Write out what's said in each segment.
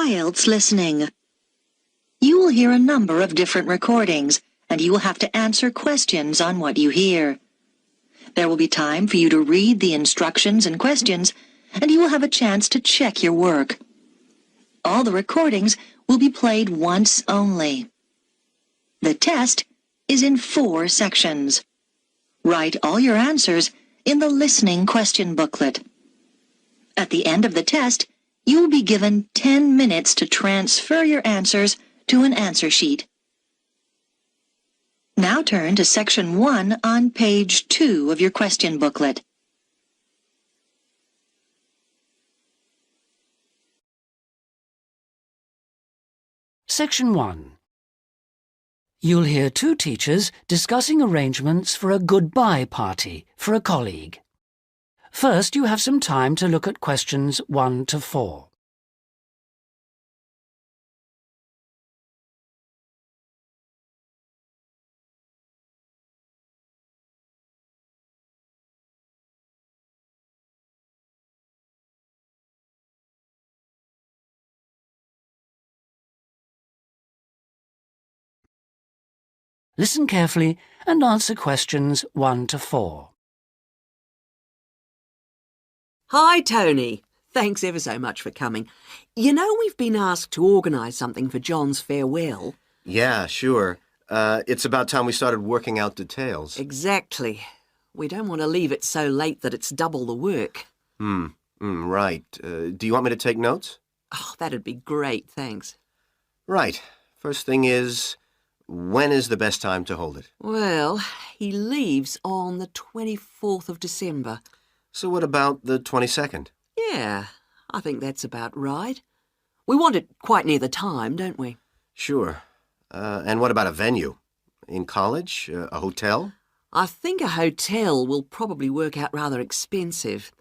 IELTS listening. You will hear a number of different recordings, and you will have to answer questions on what you hear. There will be time for you to read the instructions and questions, and you will have a chance to check your work. All the recordings will be played once only. The test is in 4 sections. Write all your answers in the listening question booklet. At the end of the test, you will be given 10 minutes to transfer your answers to an answer sheet. Now turn to Section 1 on page 2 of your question booklet. Section 1. You'll hear 2 teachers discussing arrangements for a goodbye party for a colleague. First, you have some time to look at questions 1 to 4. Listen carefully and answer questions 1 to 4. Hi, Tony. Thanks ever so much for coming. You know we've been asked to organise something for John's farewell. Yeah, sure. It's about time we started working out details. Exactly. We don't want to leave it so late that it's double the work. Right. Do you want me to take notes? Oh, that'd be great, thanks. Right. First thing is, when is the best time to hold it? Well, he leaves on the 24th of December. So what about the 22nd? Yeah, I think that's about right. We want it quite near the time, don't we? Sure. And what about a venue? In college? A hotel? I think a hotel will probably work out rather expensive.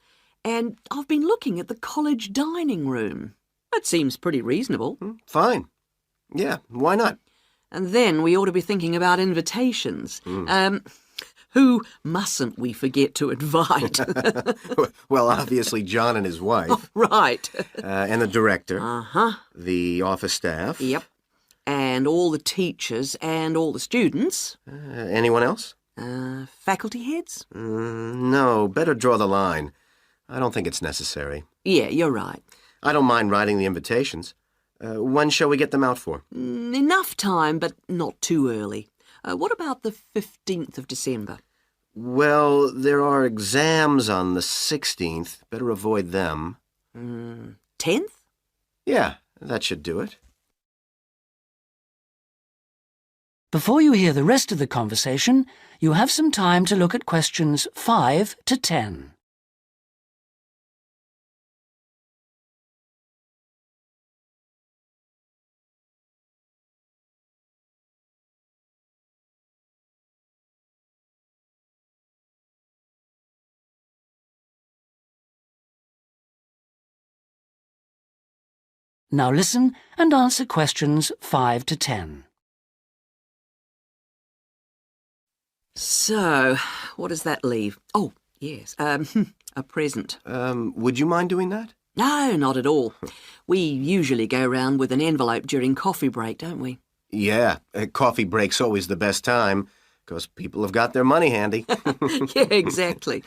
And I've been looking at the college dining room. That seems pretty reasonable. Fine. Yeah, why not? And then we ought to be thinking about invitations. Who mustn't we forget to invite? Well, obviously John and his wife. Oh, right. And the director. Uh-huh. The office staff. Yep. And all the teachers and all the students. Anyone else? Faculty heads? No, better draw the line. I don't think it's necessary. Yeah, you're right. I don't mind writing the invitations. When shall we get them out for? Enough time, but not too early. What about the 15th of December? Well, there are exams on the 16th. Better avoid them. 10th? Yeah, that should do it. Before you hear the rest of the conversation, you have some time to look at questions 5 to 10. Now listen and answer questions 5 to 10. So, what does that leave? Oh, yes, a present. Would you mind doing that? No, not at all. We usually go round with an envelope during coffee break, don't we? Yeah, coffee break's always the best time, because people have got their money handy. Yeah, exactly.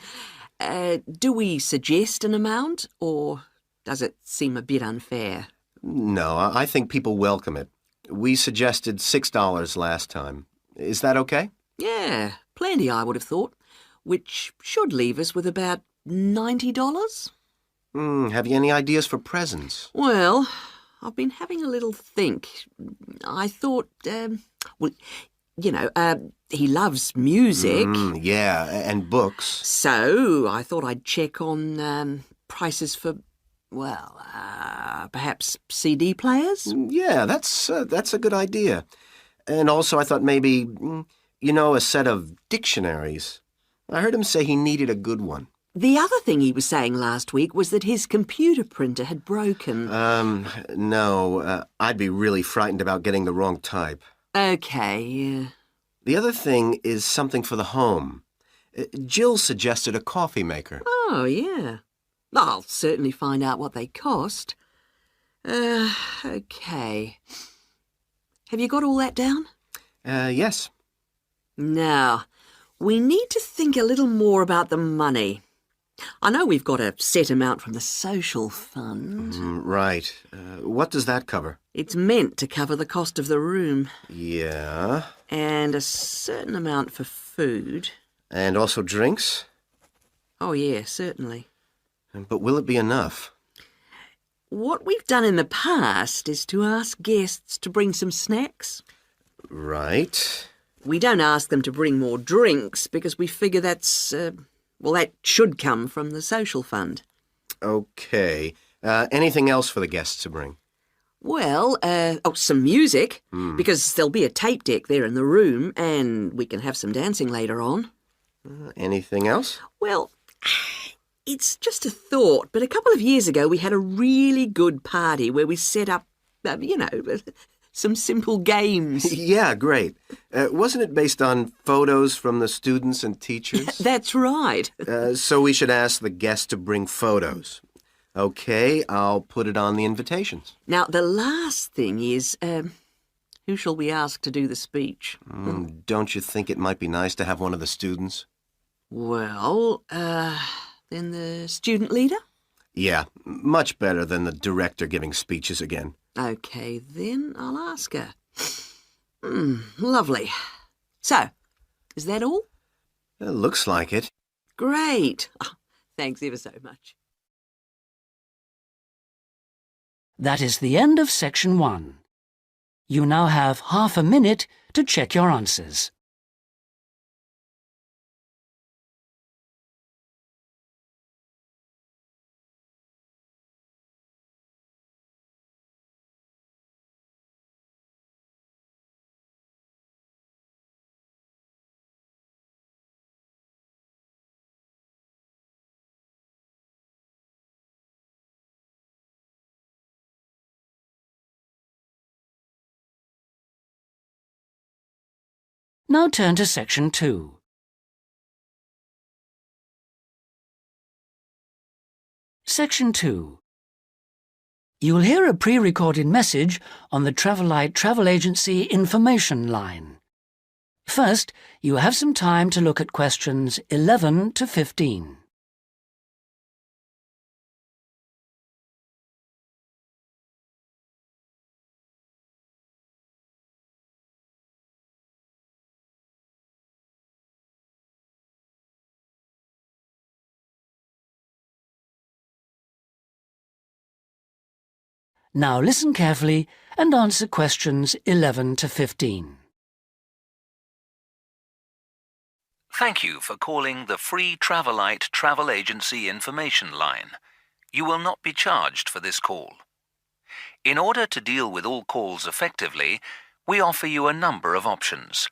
Do we suggest an amount, or does it seem a bit unfair? No, I think people welcome it. We suggested $6 last time. Is that okay? Yeah, plenty, I would have thought, which should leave us with about $90. Have you any ideas for presents? Well, I've been having a little think. I thought, he loves music. Yeah, and books. So I thought I'd check on prices for, perhaps CD players? Yeah, that's a good idea. And also I thought maybe, a set of dictionaries. I heard him say he needed a good one. The other thing he was saying last week was that his computer printer had broken. No, I'd be really frightened about getting the wrong type. Okay, yeah. The other thing is something for the home. Jill suggested a coffee maker. Oh, yeah. I'll certainly find out what they cost. OK. Have you got all that down? Yes. Now, we need to think a little more about the money. I know we've got a set amount from the social fund. Right. What does that cover? It's meant to cover the cost of the room. Yeah. And a certain amount for food. And also drinks? Oh, yeah, certainly. But will it be enough? What we've done in the past is to ask guests to bring some snacks. Right. We don't ask them to bring more drinks because we figure that's, that should come from the social fund. OK. Anything else for the guests to bring? Well, some music, because there'll be a tape deck there in the room and we can have some dancing later on. Anything else? Well, it's just a thought, but a couple of years ago we had a really good party where we set up, some simple games. Yeah, great. Wasn't it based on photos from the students and teachers? That's right. So we should ask the guests to bring photos. OK, I'll put it on the invitations. Now, the last thing is, who shall we ask to do the speech? Don't you think it might be nice to have one of the students? Well, then the student leader? Yeah, much better than the director giving speeches again. OK, then I'll ask her. Lovely. So, is that all? It looks like it. Great. Oh, thanks ever so much. That is the end of section 1. You now have half a minute to check your answers. Now turn to section 2. Section 2. You'll hear a pre-recorded message on the Travelite Travel Agency information line. First, you have some time to look at questions 11 to 15. Now listen carefully and answer questions 11 to 15. Thank you for calling the free Travelite Travel Agency information line. You will not be charged for this call. In order to deal with all calls effectively, we offer you a number of options.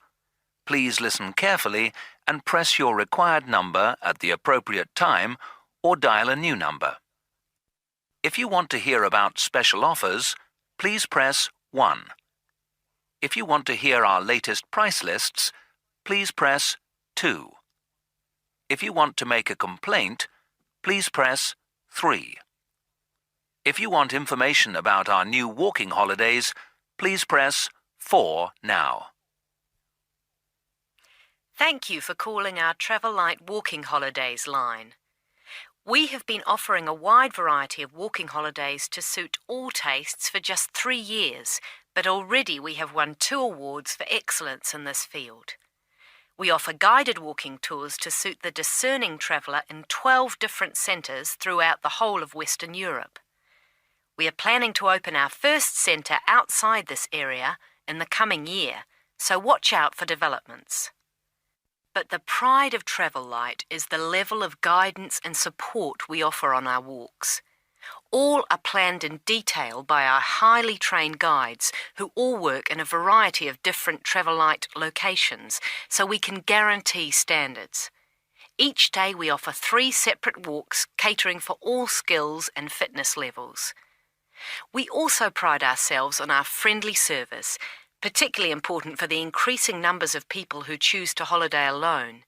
Please listen carefully and press your required number at the appropriate time or dial a new number. If you want to hear about special offers, please press 1. If you want to hear our latest price lists, please press 2. If you want to make a complaint, please press 3. If you want information about our new walking holidays, please press 4 now. Thank you for calling our Travelite Walking Holidays line. We have been offering a wide variety of walking holidays to suit all tastes for just 3 years, but already we have won 2 awards for excellence in this field. We offer guided walking tours to suit the discerning traveller in 12 different centres throughout the whole of Western Europe. We are planning to open our first centre outside this area in the coming year, so watch out for developments. But the pride of Travelite is the level of guidance and support we offer on our walks. All are planned in detail by our highly trained guides who all work in a variety of different Travelite locations, so we can guarantee standards. Each day we offer 3 separate walks catering for all skills and fitness levels. We also pride ourselves on our friendly service, particularly important for the increasing numbers of people who choose to holiday alone.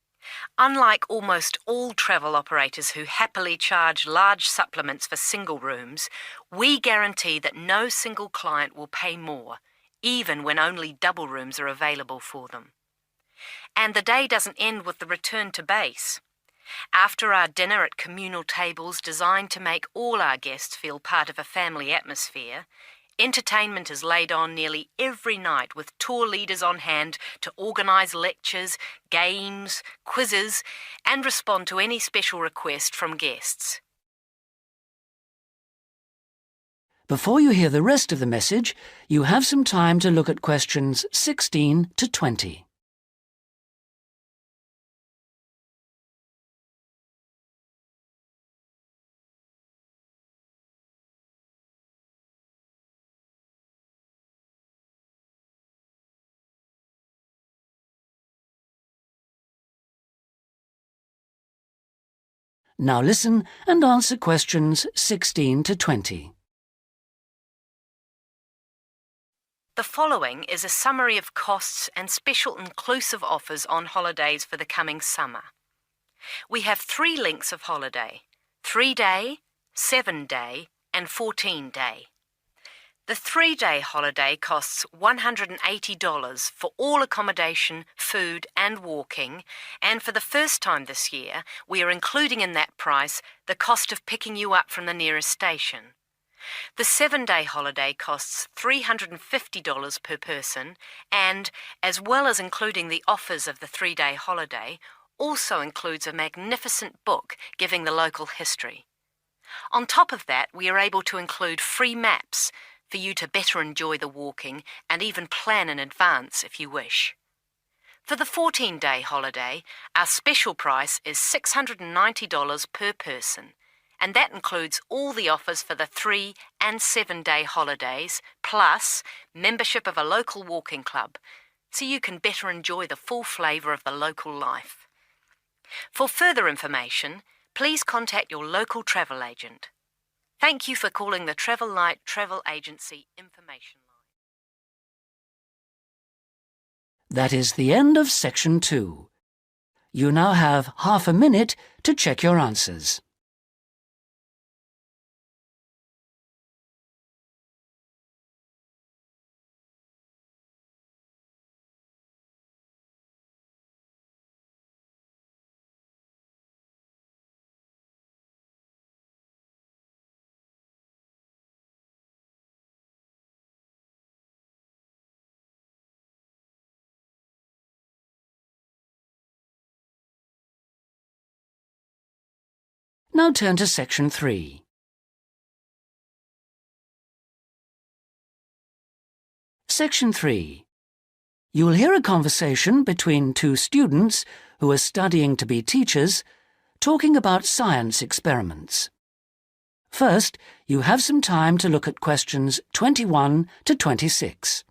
Unlike almost all travel operators who happily charge large supplements for single rooms, we guarantee that no single client will pay more, even when only double rooms are available for them. And the day doesn't end with the return to base. After our dinner at communal tables designed to make all our guests feel part of a family atmosphere, entertainment is laid on nearly every night with tour leaders on hand to organise lectures, games, quizzes, and respond to any special request from guests. Before you hear the rest of the message, you have some time to look at questions 16 to 20. Now listen and answer questions 16 to 20. The following is a summary of costs and special inclusive offers on holidays for the coming summer. We have 3 lengths of holiday: 3-day, 7-day and 14-day. The 3-day holiday costs $180 for all accommodation, food and walking, and for the first time this year, we are including in that price the cost of picking you up from the nearest station. The 7-day holiday costs $350 per person and, as well as including the offers of the 3-day holiday, also includes a magnificent book giving the local history. On top of that, we are able to include free maps for you to better enjoy the walking and even plan in advance if you wish. For the 14-day holiday, our special price is $690 per person, and that includes all the offers for the 3- and 7-day holidays, plus membership of a local walking club, so you can better enjoy the full flavour of the local life. For further information, please contact your local travel agent. Thank you for calling the Travel Light Travel Agency Information Line. That is the end of section 2. You now have half a minute to check your answers. Now turn to section 3. Section 3. You will hear a conversation between 2 students who are studying to be teachers, talking about science experiments. First, you have some time to look at questions 21 to 26.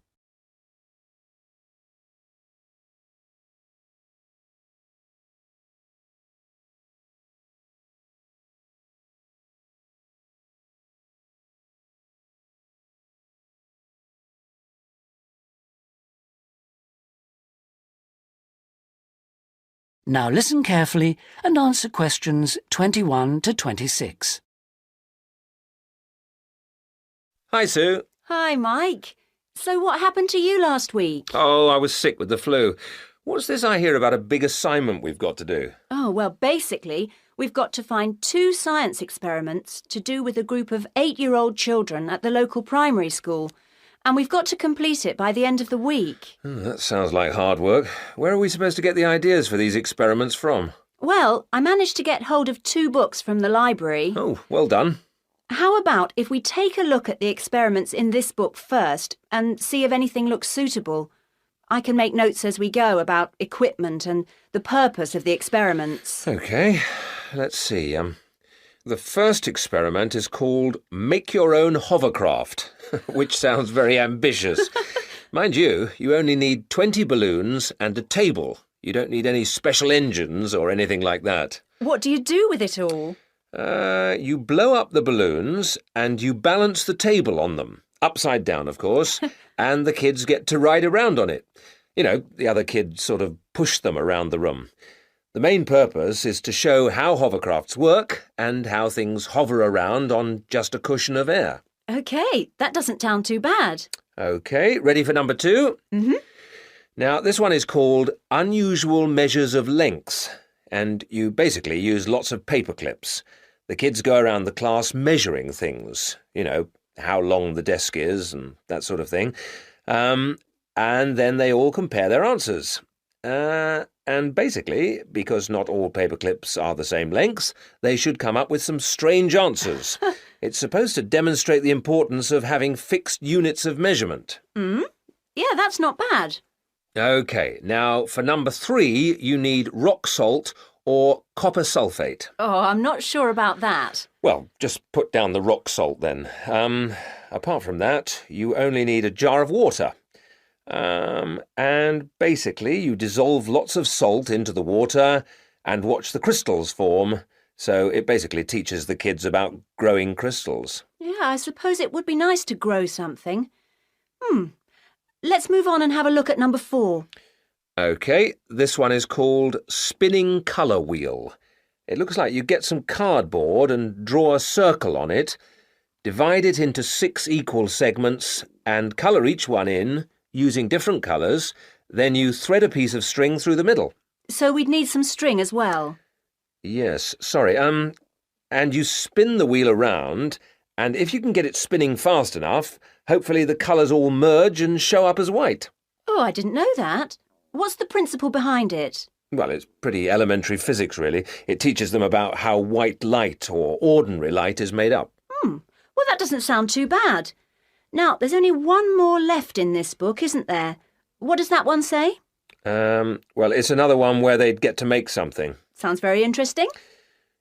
Now listen carefully and answer questions 21 to 26. Hi, Sue. Hi, Mike. So what happened to you last week? Oh, I was sick with the flu. What's this I hear about a big assignment we've got to do? Oh, well, basically, we've got to find 2 science experiments to do with a group of 8-year-old children at the local primary school. And we've got to complete it by the end of the week. That sounds like hard work. Where are we supposed to get the ideas for these experiments from? Well, I managed to get hold of 2 books from the library. Oh, well done. How about if we take a look at the experiments in this book first and see if anything looks suitable? I can make notes as we go about equipment and the purpose of the experiments. OK, let's see. The first experiment is called Make Your Own Hovercraft, which sounds very ambitious. Mind you, you only need 20 balloons and a table. You don't need any special engines or anything like that. What do you do with it all? You blow up the balloons and you balance the table on them. Upside down, of course, and the kids get to ride around on it. You know, the other kids sort of push them around the room. The main purpose is to show how hovercrafts work and how things hover around on just a cushion of air. OK, that doesn't sound too bad. OK, ready for number 2? Mm-hmm. Now, this one is called Unusual Measures of Lengths, and you basically use lots of paper clips. The kids go around the class measuring things, you know, how long the desk is and that sort of thing. And then they all compare their answers. And basically, because not all paper clips are the same length, they should come up with some strange answers. It's supposed to demonstrate the importance of having fixed units of measurement. Yeah, that's not bad. OK, now for number 3, you need rock salt or copper sulfate. Oh, I'm not sure about that. Well, just put down the rock salt then. Apart from that, you only need a jar of water. And basically you dissolve lots of salt into the water and watch the crystals form. So it basically teaches the kids about growing crystals. Yeah, I suppose it would be nice to grow something. Let's move on and have a look at number 4. OK, this one is called Spinning Colour Wheel. It looks like you get some cardboard and draw a circle on it, divide it into 6 equal segments and colour each one in using different colours, then you thread a piece of string through the middle. So we'd need some string as well. Yes, sorry. And you spin the wheel around, and if you can get it spinning fast enough, hopefully the colours all merge and show up as white. Oh, I didn't know that. What's the principle behind it? Well, it's pretty elementary physics, really. It teaches them about how white light or ordinary light is made up. Well, that doesn't sound too bad. Now, there's only one more left in this book, isn't there? What does that one say? Well, it's another one where they'd get to make something. Sounds very interesting.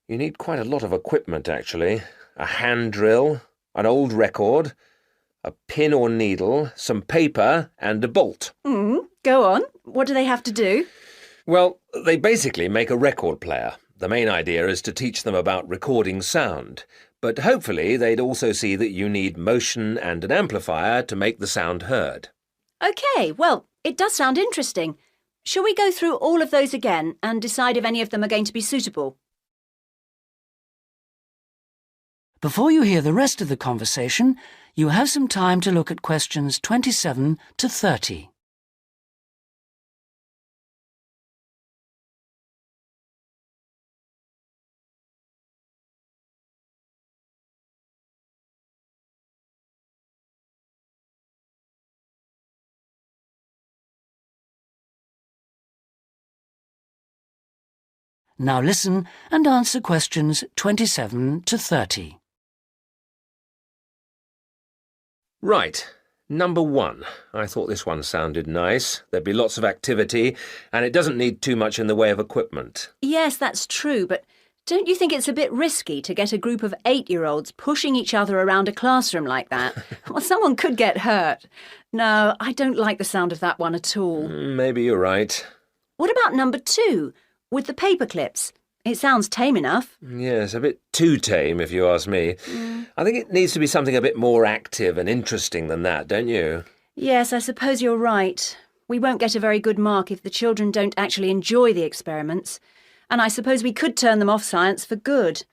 You need quite a lot of equipment, actually. A hand drill, an old record, a pin or needle, some paper and a bolt. Go on. What do they have to do? Well, they basically make a record player. The main idea is to teach them about recording sound. But hopefully they'd also see that you need motion and an amplifier to make the sound heard. OK, well, it does sound interesting. Shall we go through all of those again and decide if any of them are going to be suitable? Before you hear the rest of the conversation, you have some time to look at questions 27 to 30. Now listen and answer questions 27 to 30. Right. Number 1. I thought this one sounded nice. There'd be lots of activity, and it doesn't need too much in the way of equipment. Yes, that's true, but don't you think it's a bit risky to get a group of 8-year-olds pushing each other around a classroom like that? Well, someone could get hurt. No, I don't like the sound of that one at all. Maybe you're right. What about number 2, with the paper clips? It sounds tame enough. Yes, a bit too tame, if you ask me. I think it needs to be something a bit more active and interesting than that, don't you? Yes, I suppose you're right. We won't get a very good mark if the children don't actually enjoy the experiments. And I suppose we could turn them off science for good.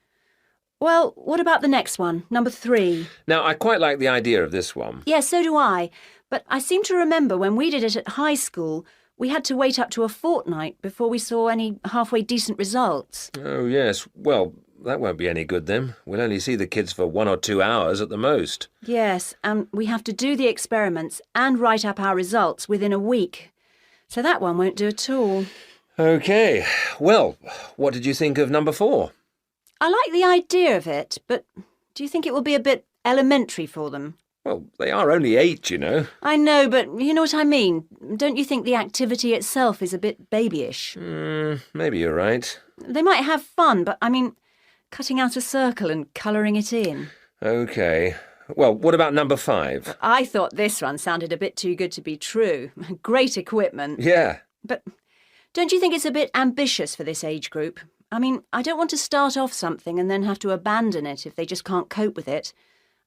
Well, what about the next one, number 3? Now, I quite like the idea of this one. Yes, so do I. But I seem to remember when we did it at high school, we had to wait up to a fortnight before we saw any halfway decent results. Oh, yes. Well, that won't be any good then. We'll only see the kids for 1 or 2 hours at the most. Yes, and we have to do the experiments and write up our results within a week. So that one won't do at all. OK. Well, what did you think of number 4? I like the idea of it, but do you think it will be a bit elementary for them? Well, they are only 8, you know. I know, but you know what I mean. Don't you think the activity itself is a bit babyish? Maybe you're right. They might have fun, but I mean, cutting out a circle and colouring it in. OK. Well, what about number 5? I thought this one sounded a bit too good to be true. Great equipment. Yeah. But don't you think it's a bit ambitious for this age group? I mean, I don't want to start off something and then have to abandon it if they just can't cope with it.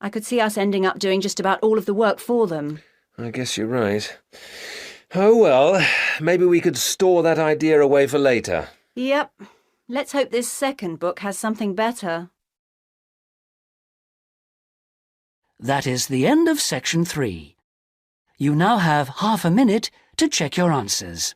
I could see us ending up doing just about all of the work for them. I guess you're right. Oh, well, maybe we could store that idea away for later. Yep. Let's hope this second book has something better. That is the end of section 3. You now have half a minute to check your answers.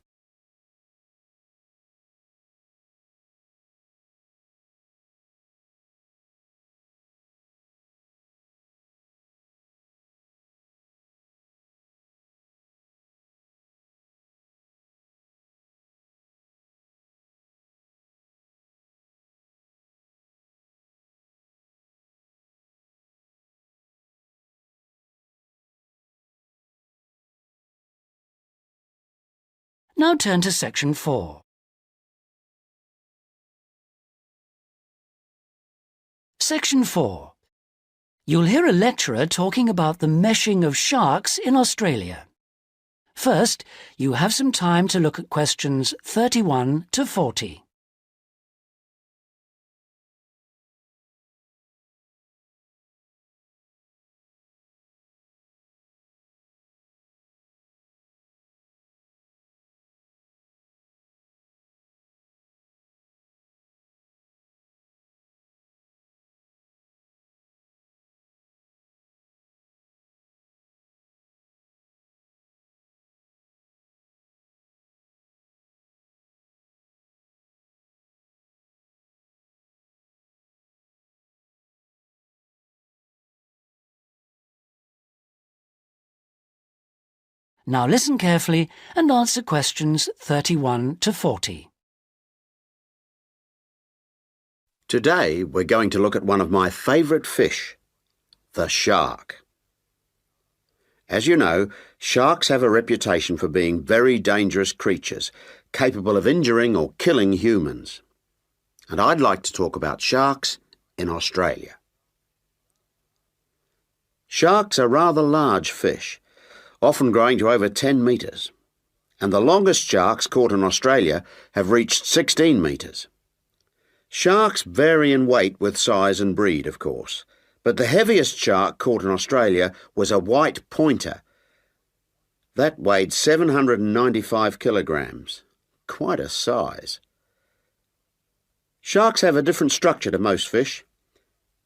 Now turn to section 4. Section 4. You'll hear a lecturer talking about the meshing of sharks in Australia. First, you have some time to look at questions 31 to 40. Now listen carefully and answer questions 31 to 40. Today we're going to look at one of my favourite fish, the shark. As you know, sharks have a reputation for being very dangerous creatures, capable of injuring or killing humans. And I'd like to talk about sharks in Australia. Sharks are rather large fish, often growing to over 10 metres, and the longest sharks caught in Australia have reached 16 metres. Sharks vary in weight with size and breed, of course, but the heaviest shark caught in Australia was a white pointer. That weighed 795 kilograms. Quite a size. Sharks have a different structure to most fish.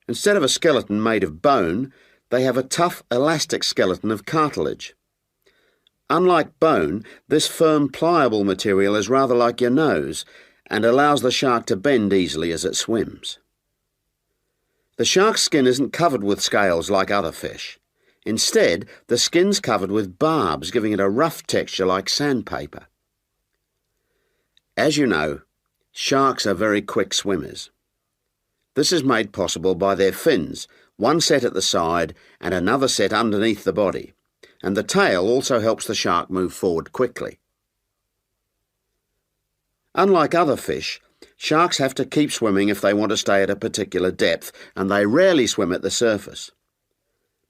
Instead of a skeleton made of bone, they have a tough, elastic skeleton of cartilage. Unlike bone, this firm, pliable material is rather like your nose and allows the shark to bend easily as it swims. The shark's skin isn't covered with scales like other fish. Instead, the skin's covered with barbs, giving it a rough texture like sandpaper. As you know, sharks are very quick swimmers. This is made possible by their fins, one set at the side and another set underneath the body, and the tail also helps the shark move forward quickly. Unlike other fish, sharks have to keep swimming if they want to stay at a particular depth, and they rarely swim at the surface.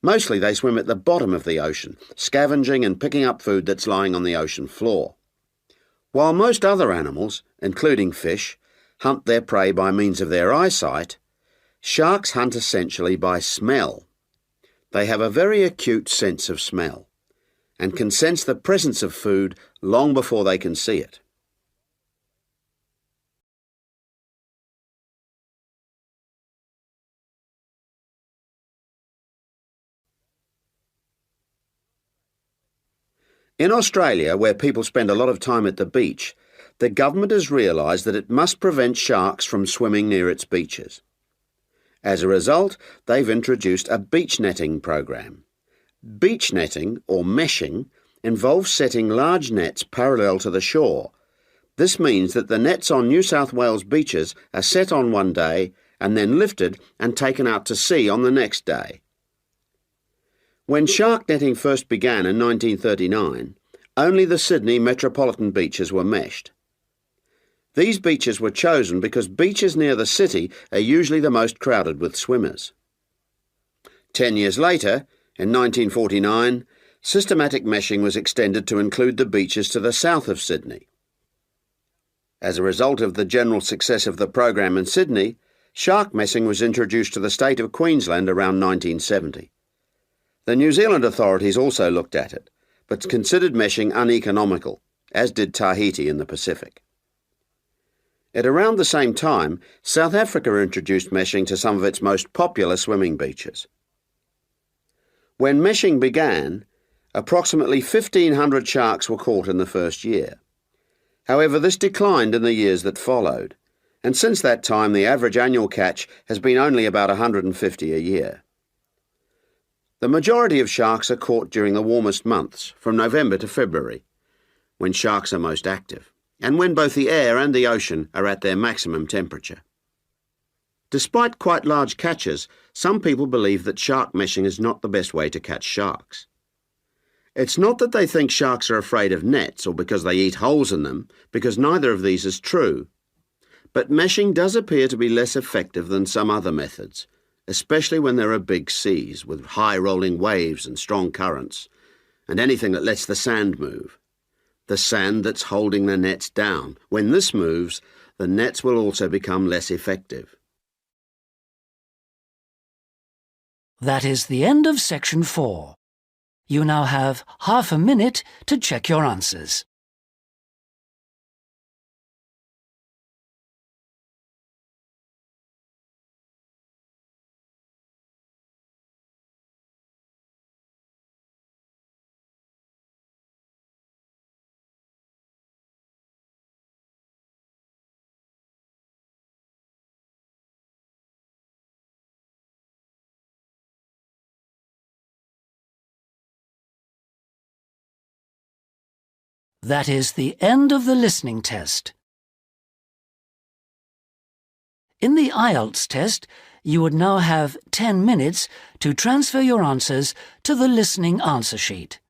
Mostly they swim at the bottom of the ocean, scavenging and picking up food that's lying on the ocean floor. While most other animals, including fish, hunt their prey by means of their eyesight, sharks hunt essentially by smell. They have a very acute sense of smell and can sense the presence of food long before they can see it. In Australia, where people spend a lot of time at the beach, the government has realised that it must prevent sharks from swimming near its beaches. As a result, they've introduced a beach netting program. Beach netting, or meshing, involves setting large nets parallel to the shore. This means that the nets on New South Wales beaches are set on one day and then lifted and taken out to sea on the next day. When shark netting first began in 1939, only the Sydney metropolitan beaches were meshed. These beaches were chosen because beaches near the city are usually the most crowded with swimmers. 10 years later, in 1949, systematic meshing was extended to include the beaches to the south of Sydney. As a result of the general success of the program in Sydney, shark meshing was introduced to the state of Queensland around 1970. The New Zealand authorities also looked at it, but considered meshing uneconomical, as did Tahiti in the Pacific. At around the same time, South Africa introduced meshing to some of its most popular swimming beaches. When meshing began, approximately 1,500 sharks were caught in the first year. However, this declined in the years that followed, and since that time the average annual catch has been only about 150 a year. The majority of sharks are caught during the warmest months, from November to February, when sharks are most active, and when both the air and the ocean are at their maximum temperature. Despite quite large catches, some people believe that shark meshing is not the best way to catch sharks. It's not that they think sharks are afraid of nets or because they eat holes in them, because neither of these is true. But meshing does appear to be less effective than some other methods, especially when there are big seas with high rolling waves and strong currents, and anything that lets the sand move. The sand that's holding the nets down. When this moves, the nets will also become less effective. That is the end of section 4. You now have half a minute to check your answers. That is the end of the listening test. In the IELTS test, you would now have 10 minutes to transfer your answers to the listening answer sheet.